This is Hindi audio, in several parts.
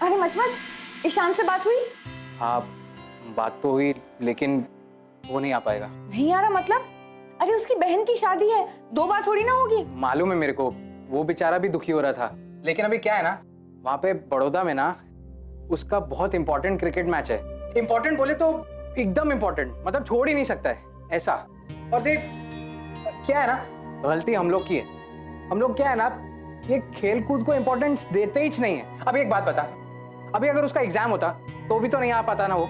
अरे मचमच, ईशान से बात हुई? हाँ, बात तो हुई लेकिन वो नहीं आ पाएगा। नहीं आ रहा मतलब? अरे उसकी बहन की शादी है, 2 बार थोड़ी ना होगी। मालूम है मेरे को, वो बेचारा भी दुखी हो रहा था, लेकिन अभी क्या है ना, वहाँ पे बड़ौदा में ना उसका बहुत इंपॉर्टेंट क्रिकेट मैच है। इंपॉर्टेंट बोले तो एकदम इंपॉर्टेंट, मतलब छोड़ ही नहीं सकता है ऐसा। और देख क्या है ना, गलती हम लोग की है। हम लोग क्या है ना, ये खेल कूद को इंपॉर्टेंस देते ही नहीं है। अभी एक बात बता, अभी अगर उसका एग्जाम होता तो भी तो नहीं आ पाता ना वो।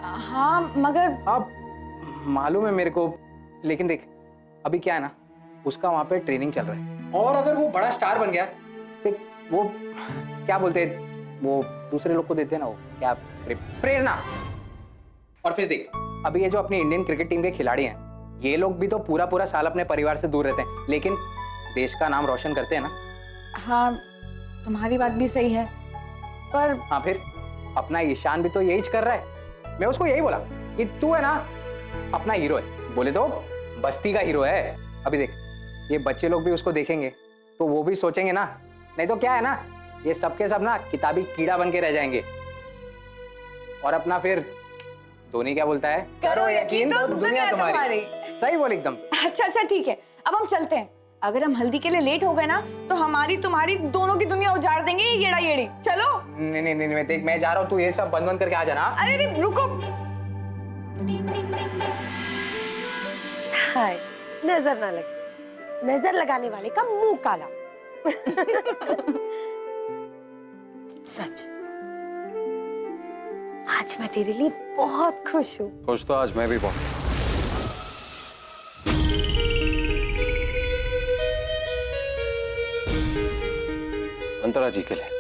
हाँ मगर अब मालूम है मेरे को, लेकिन देख अभी क्या है ना, उसका वहां पे ट्रेनिंग चल रहा है, और अगर वो बड़ा स्टार बन गया, देख वो क्या बोलते हैं, वो दूसरे लोग को देते हैं ना, वो क्या प्रेरणा। और फिर देख अभी ये जो अपनी इंडियन क्रिकेट टीम के खिलाड़ी हैं, ये लोग भी तो पूरा पूरा साल अपने परिवार से दूर रहते हैं, लेकिन देश का नाम रोशन करते हैं ना। हाँ तुम्हारी बात भी सही है, पर हाँ फिर अपना ईशान भी तो यही कर रहा है। मैं उसको यही बोला कि तू है ना अपना हीरो है, बोले तो बस्ती का हीरो है। अभी देख ये बच्चे लोग भी उसको देखेंगे तो वो भी सोचेंगे ना, नहीं तो क्या है ना, ये सबके सब ना किताबी कीड़ा बन के रह जाएंगे। और अपना फिर धोनी क्या बोलता है, करो यकीन तो दुनिया तुम्हारी। सही बोल एकदम। अच्छा ठीक है, अब हम चलते हैं। अगर हम हल्दी के लिए लेट हो गए ना तो हमारी तुम्हारी दोनों की दुनिया उजाड़ देंगे ये येड़ा येड़ी। चलो। नहीं देख मैं जा रहा हूँ, तू ये सब बंद करके आ जाना। अरे रुको। हाय, नजर ना लगे, नजर लगाने वाले का मुंह काला। सच आज मैं तेरे लिए बहुत खुश हूँ। खुश तो आज मैं भी बहुत। अंतरा जी के लिए।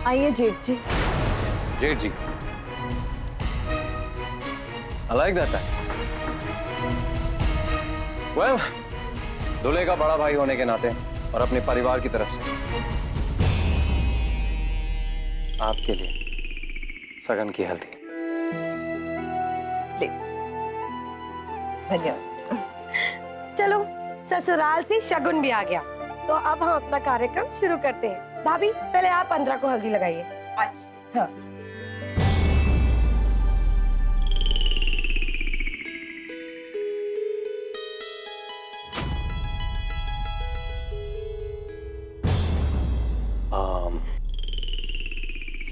आइए जेठ जी। जेठ जी, I like that. Well, दूल्हे का बड़ा भाई होने के नाते और अपने परिवार की तरफ से आपके लिए सगन की हल्दी। धन्यवाद। चलो ससुराल से शगुन भी आ गया, तो अब हम अपना कार्यक्रम शुरू करते हैं। भाभी पहले आप अंतरा को हल्दी लगाइए। हाँ।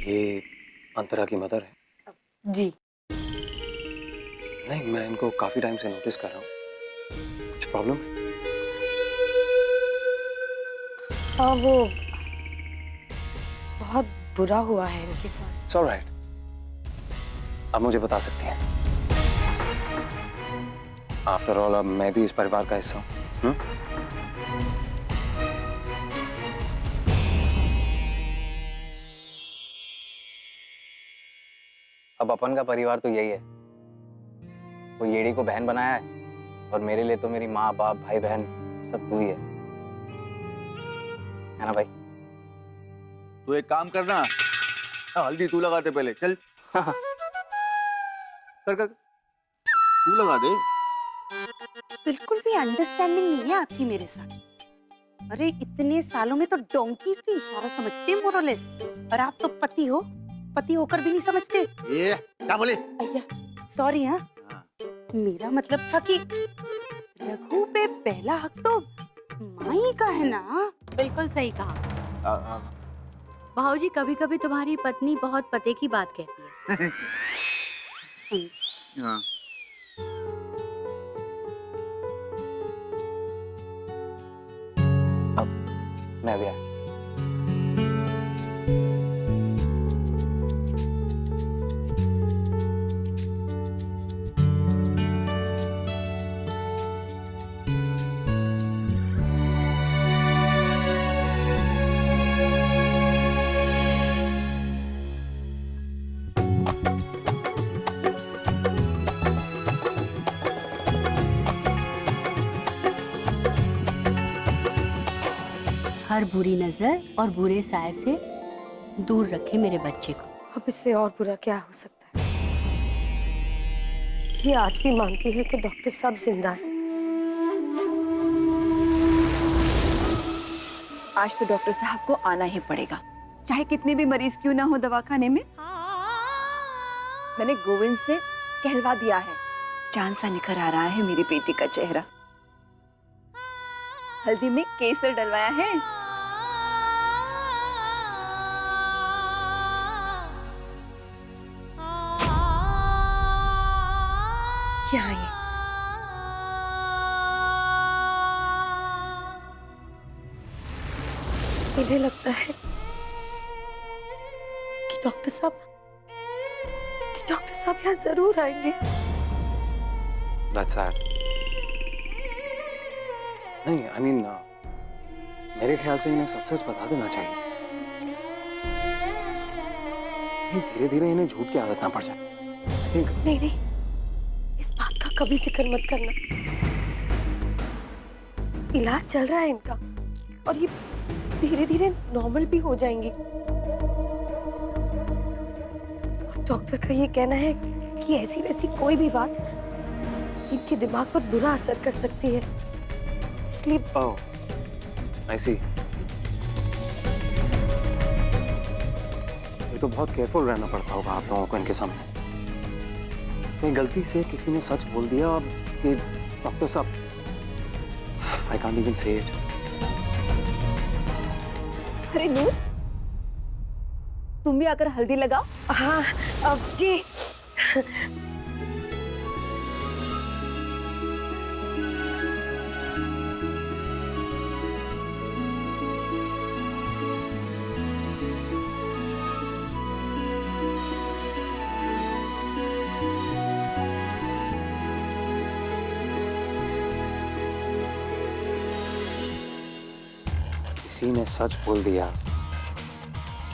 ये अंतरा की मदर है? जी नहीं, मैं इनको काफी टाइम से नोटिस कर रहा हूँ। कुछ प्रॉब्लम है? हाँ, वो बहुत बुरा हुआ है इनके साथ। It's all right. आप मुझे बता सकती हैं। आफ्टर ऑल अब मैं भी इस परिवार का हिस्सा हूँ। अब अपन का परिवार तो यही है, वो येड़ी को बहन बनाया है और मेरे लिए तो मेरी माँ बाप भाई बहन सब तू ही है ना भाई? तो एक काम करना, हल्दी तू लगाते पहले, चल। हाँ। कर तू लगा दे। बिल्कुल भी अंडरस्टैंडिंग नहीं है आपकी मेरे साथ। अरे इतने सालों में तो डोंकीज भी इशारा समझते हैं मोरलेस, और आप तो पति हो, पति होकर भी नहीं समझते। ये क्या बोले? अय्या सॉरी। हाँ मेरा मतलब था कि रघु पे पहला हक तो माई का है ना। बिल्कुल सही कहा भाऊजी, कभी कभी तुम्हारी पत्नी बहुत पते की बात कहती है। हाँ। अब मैं भी आया। हर बुरी नजर और बुरे साय से दूर रखे मेरे बच्चे को। अब इससे और बुरा क्या हो सकता है? ये आज भी मानती है कि डॉक्टर साहब जिंदा है। आज तो डॉक्टर साहब को आना ही पड़ेगा, चाहे कितने भी मरीज क्यों ना हो दवाखाने में। मैंने गोविंद से कहलवा दिया है, चांद सा निखर आ रहा है मेरी बेटी का चेहरा। हल्दी में केसर डलवाया है। यहाँ ये इन्हें लगता है कि डॉक्टर साहब यहाँ जरूर आएंगे। That's sad. नहीं, I mean, मेरे ख्याल से इन्हें सच सच बता देना चाहिए। नहीं, धीरे धीरे इन्हें झूठ की आदत ना पड़ जाए। I think नहीं, इस बात का कभी जिक्र मत करना। इलाज चल रहा है इनका और ये धीरे धीरे नॉर्मल भी हो जाएंगी। और डॉक्टर का ये कहना है कि ऐसी वैसी कोई भी बात इनके दिमाग पर बुरा असर कर सकती है, इसलिए oh, I see. ये तो बहुत केयरफुल रहना पड़ता होगा आप लोगों को इनके सामने। कहीं गलती से किसी ने सच बोल दिया कि डॉक्टर साहब, I can't even say it. अरे नूर, तुम भी आकर हल्दी लगाओ। हाँ अब जी। किसी ने सच बोल दिया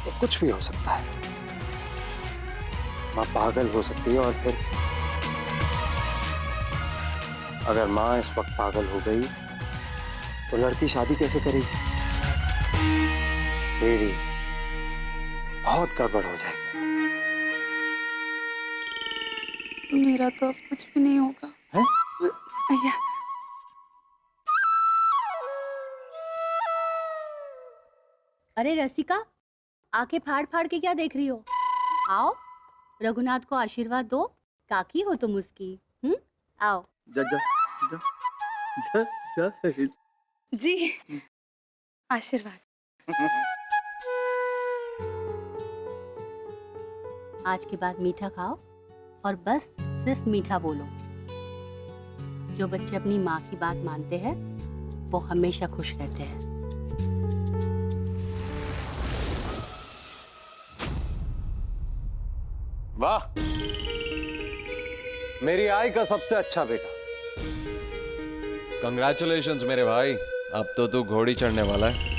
तो कुछ भी हो सकता है। माँ पागल हो सकती है और फिर अगर माँ इस वक्त पागल हो गई तो लड़की शादी कैसे करेगी? बेटी बहुत गड़बड़ हो जाएगी। मेरा तो अब कुछ भी नहीं होगा। हैं? भैया अरे रसिका, आंखें फाड़ फाड़ के क्या देख रही हो? आओ, रघुनाथ को आशीर्वाद दो। काकी हो तुम उसकी। आओ। जा जा जा जा जा। जी, आशीर्वाद। आज के बाद मीठा खाओ और बस सिर्फ मीठा बोलो। जो बच्चे अपनी माँ की बात मानते हैं वो हमेशा खुश रहते हैं। वाह, मेरी आई का सबसे अच्छा बेटा। कंग्रेचुलेशंस मेरे भाई, अब तो तू घोड़ी चढ़ने वाला है।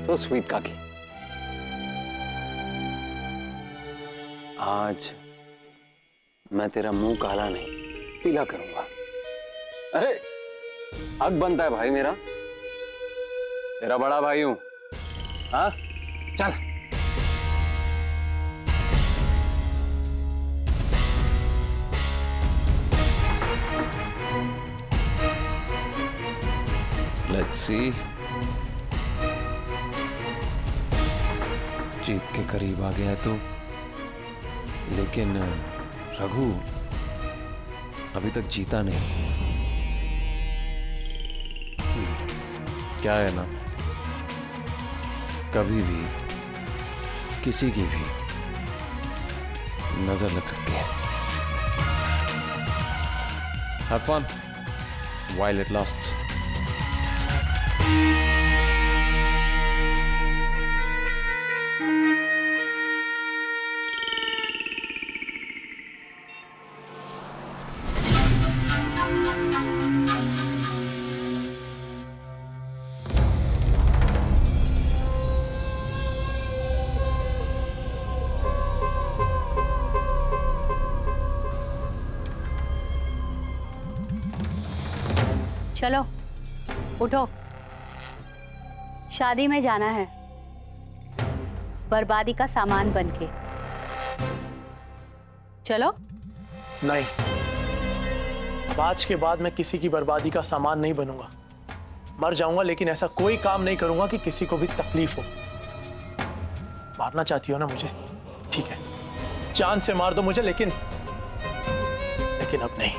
So sweet काकी। आज मैं तेरा मुंह काला नहीं पीला करूंगा। अरे हक बनता है भाई मेरा, तेरा बड़ा भाई हूं। हाँ चल। Let's see. जीत के करीब आ गया तो, लेकिन रघु अभी तक जीता नहीं। क्या है ना, कभी भी किसी की भी नजर लग सकती है। Have fun while it lasts. चलो उठो, शादी में जाना है, बर्बादी का सामान बनके। चलो। नहीं, आज के बाद मैं किसी की बर्बादी का सामान नहीं बनूंगा। मर जाऊंगा लेकिन ऐसा कोई काम नहीं करूंगा कि किसी को भी तकलीफ हो। मारना चाहती हो ना मुझे? ठीक है, जान से मार दो मुझे, लेकिन अब नहीं।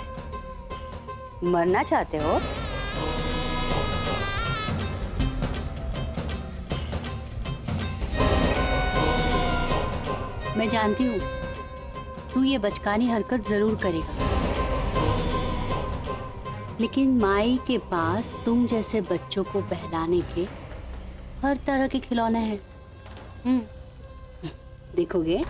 मरना चाहते हो? मैं जानती हूँ तू ये बचकानी हरकत जरूर करेगा, लेकिन माई के पास तुम जैसे बच्चों को बहलाने के हर तरह के खिलौने हैं। देखोगे?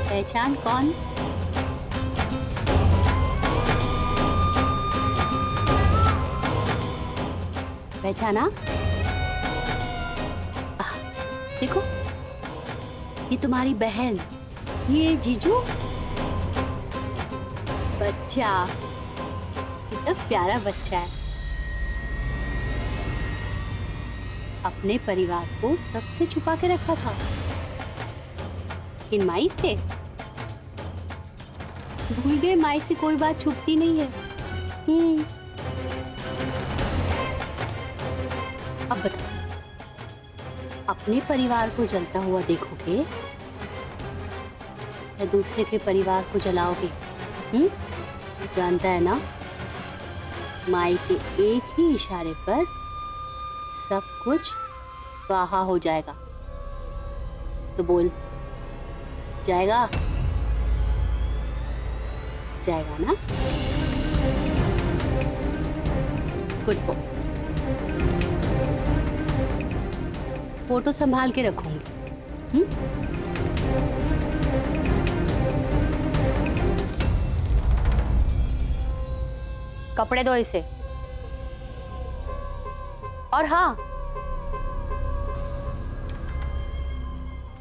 पहचान कौन? पहचाना? देखो, ये तुम्हारी बहन, ये जीजू। बच्चा, कितना प्यारा बच्चा है। अपने परिवार को सबसे छुपा के रखा था, इन माई से भूल गए। माई से कोई बात छुपती नहीं है। अब बताओ, अपने परिवार को जलता हुआ देखोगे या दूसरे के परिवार को जलाओगे? जानता है ना, माई के एक ही इशारे पर सब कुछ स्वाहा हो जाएगा। तो बोल, जाएगा? जाएगा ना? Good boy. फोटो संभाल के रखूंगी। कपड़े दो इसे। और हाँ,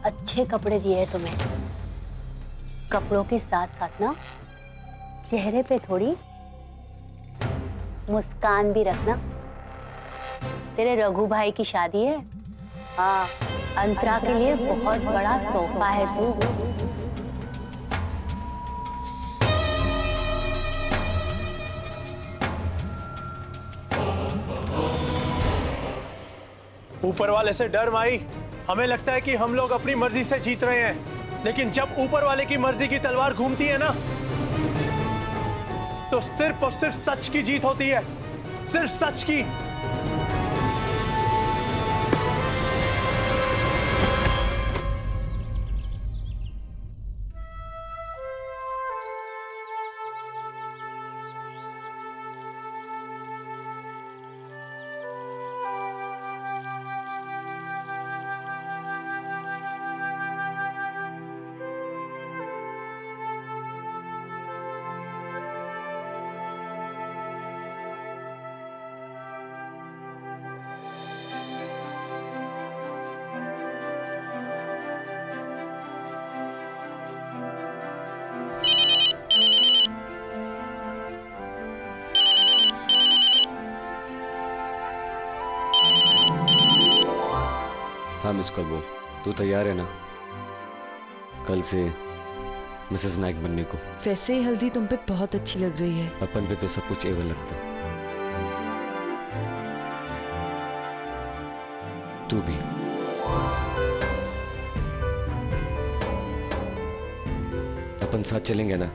अच्छे कपड़े दिए हैं तुम्हें। कपड़ों के साथ साथ ना चेहरे पे थोड़ी मुस्कान भी रखना। तेरे रघु भाई की शादी है। हाँ, अंतरा के लिए बहुत बड़ा तोहफा है तू। ऊपर वाले से डर माई। हमें लगता है कि हम लोग अपनी मर्जी से जीत रहे हैं, लेकिन जब ऊपर वाले की मर्जी की तलवार घूमती है ना, तो सिर्फ और सिर्फ सच की जीत होती है। सिर्फ सच की। हाँ मिस कॉल बोल, तू तैयार है ना कल से मिसेस नाइक बनने को? वैसे ही हल्दी तुम पे बहुत अच्छी लग रही है। अपन पे तो सब कुछ एवं लगता है। तू भी। अपन साथ चलेंगे ना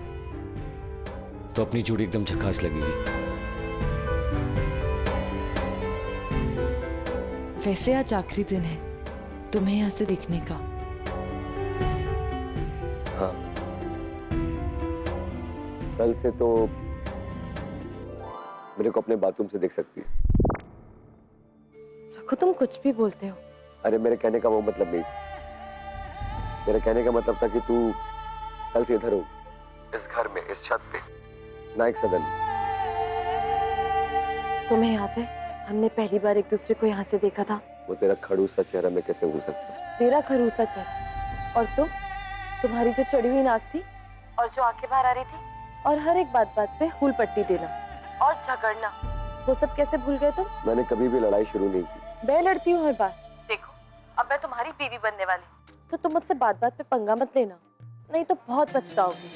तो अपनी जोड़ी एकदम झकास लगेगी। वैसे आज आखिरी दिन है तुम्हें यहाँ से दिखने का। हाँ, कल से तो मेरे को अपने बाथरूम से देख सकती है। रघु, तुम कुछ भी बोलते हो। अरे मेरे कहने का वो मतलब नहीं था। मेरे कहने का मतलब था कि तू कल से इधर हो, इस घर में, इस छत पे, नाइक सदन। तुम्हें याद है हमने पहली बार एक दूसरे को यहाँ से देखा था? वो तेरा खड़ूस सा चेहरा मैं कैसे भूल सकता हूँ? मेरा खरूसा चेहरा और तुम्हारी जो चढ़ी हुई नाक थी और जो आंखें बाहर आ रही थी और हर एक बात बात पे हुल पट्टी देना और झगड़ना, वो सब कैसे भूल गए तुम? मैंने कभी भी लड़ाई शुरू नहीं की। मैं लड़ती हूँ हर बार। देखो अब मैं तुम्हारी बीवी बनने वाली हूँ, तो तुम मुझसे बात बात पे पंगा मत लेना, नहीं तो बहुत पछताओगे।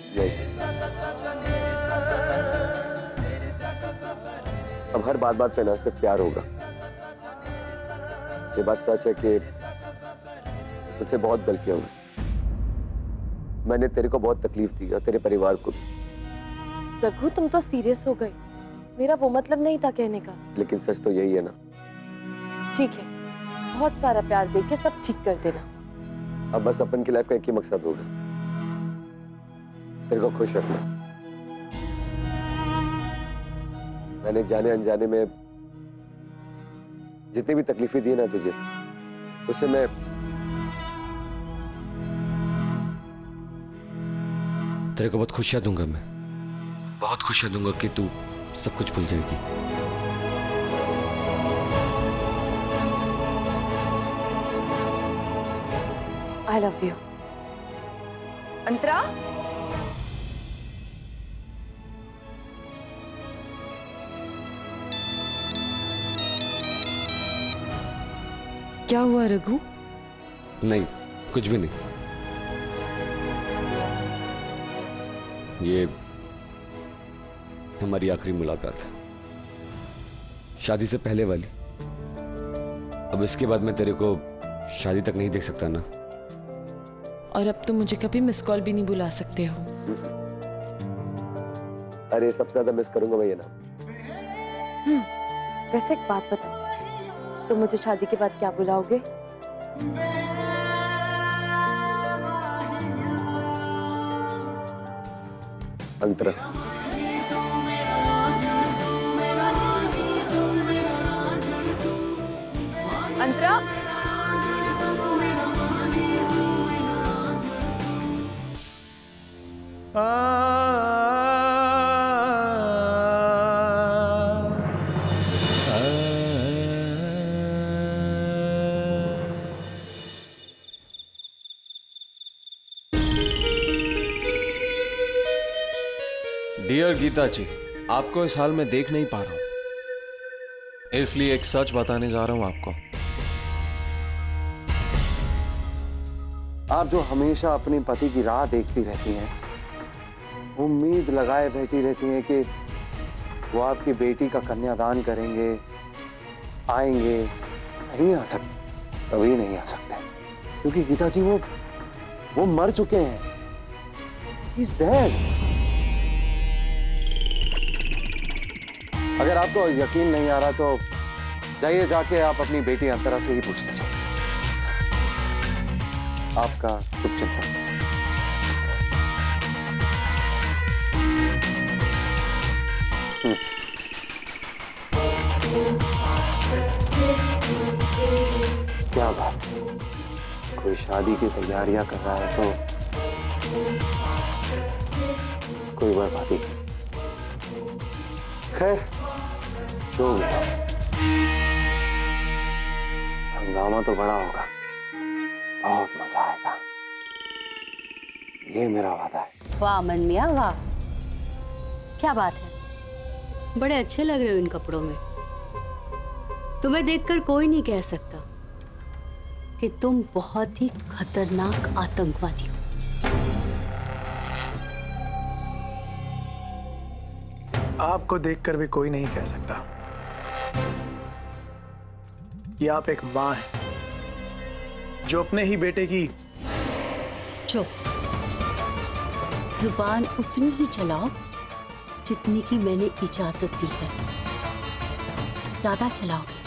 अब हर बात बात पे ना सिर्फ प्यार होगा। ये बात सच है कि मुझसे बहुत गलतियां हुई। मैंने तेरे को बहुत तकलीफ दी और तेरे परिवार को भी। रघु तुम तो सीरियस हो गए, मेरा वो मतलब नहीं था कहने का। लेकिन सच तो यही है ना। ठीक है, बहुत सारा प्यार दे के सब ठीक कर देना। अब बस अपन की लाइफ का एक ही मकसद होगा, तेरे को खुश रखना। मैंने जाने अनजाने में जितनी भी तकलीफें दी ना तुझे, उससे मैं तेरे को बहुत खुशियां दूंगा। मैं बहुत खुशियां दूंगा कि तू सब कुछ भूल जाएगी। I love you. अंतरा, क्या हुआ रघु? नहीं, कुछ भी नहीं। ये हमारी आखिरी मुलाकात है, शादी से पहले वाली। अब इसके बाद मैं तेरे को शादी तक नहीं देख सकता ना। और अब तुम मुझे कभी मिस कॉल भी नहीं बुला सकते हो। अरे सबसे ज्यादा मिस करूंगा मैं ये ना। वैसे एक बात बताओ, तुम मुझे शादी के बाद क्या बुलाओगे? अंतरा। अंतरा, डियर गीता जी, आपको इस हाल में देख नहीं पा रहा हूं, इसलिए एक सच बताने जा रहा हूं आपको। आप जो हमेशा अपने पति की राह देखती रहती हैं, उम्मीद लगाए बैठी रहती हैं कि वो आपकी बेटी का कन्यादान करेंगे, आएंगे, नहीं आ सकते, कभी नहीं आ सकते, क्योंकि गीता जी वो मर चुके हैं। He's dead। अगर आपको यकीन नहीं आ रहा तो जाइए, जाके आप अपनी बेटी अंतरा से ही पूछ लीजिए। आपका शुभ चिंतन। क्या बात है, कोई शादी की तैयारियां कर रहा है तो कोई बर्बादी। खैर जो भी हो, हंगामा तो बड़ा होगा, बहुत मजा आएगा, ये मेरा वादा है। वाह मन मिया वाह, क्या बात है, बड़े अच्छे लग रहे हो इन कपड़ों में। तुम्हें देखकर कोई नहीं कह सकता कि तुम बहुत ही खतरनाक आतंकवादी हो। आपको देखकर भी कोई नहीं कह सकता कि आप एक मां हैं जो अपने ही बेटे की। चुप, जुबान उतनी ही चलाओ जितनी की मैंने इजाजत दी है। ज्यादा चलाओगे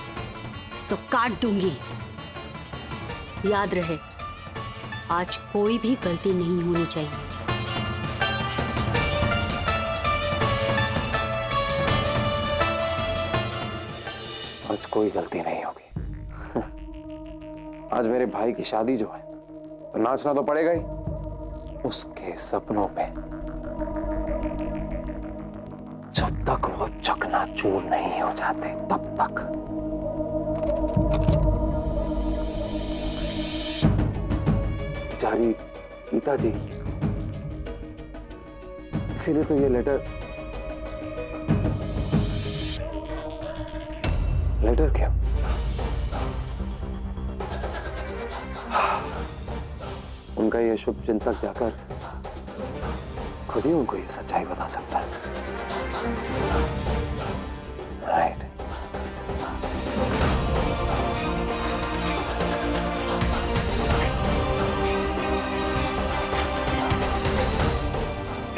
तो काट दूंगी। याद रहे, आज कोई भी गलती नहीं होनी चाहिए। आज कोई गलती नहीं होगी। आज मेरे भाई की शादी जो है तो नाचना तो पड़ेगा ही, उसके सपनों पे। चुप। तक वो चकनाचूर नहीं हो जाते, तब तक। बेचारी गीता जी, इसीलिए तो ये लेटर क्या? उनका ये शुभ चिंतक जाकर खुद ही उनको ये सच्चाई बता सकता है। Right.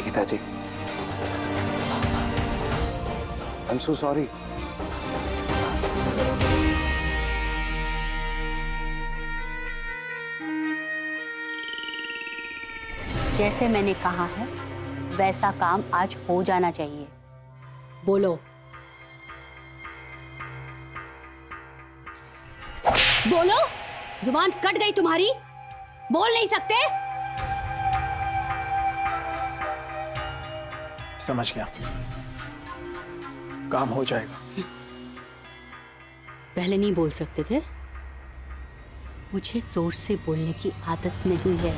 Geeta ji, I am so sorry. जैसे मैंने कहा है वैसा काम आज हो जाना चाहिए। बोलो। बोलो, जुबान कट गई तुम्हारी, बोल नहीं सकते? समझ गया, काम हो जाएगा। पहले नहीं बोल सकते थे? मुझे जोर से बोलने की आदत नहीं है,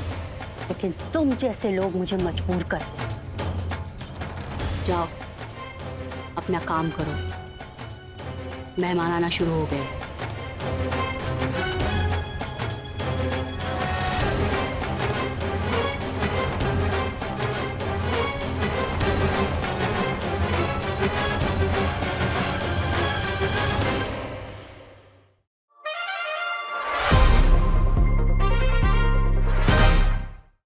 लेकिन तुम जैसे लोग मुझे मजबूर करते। जाओ अपना काम करो, मेहमान आना शुरू हो गए।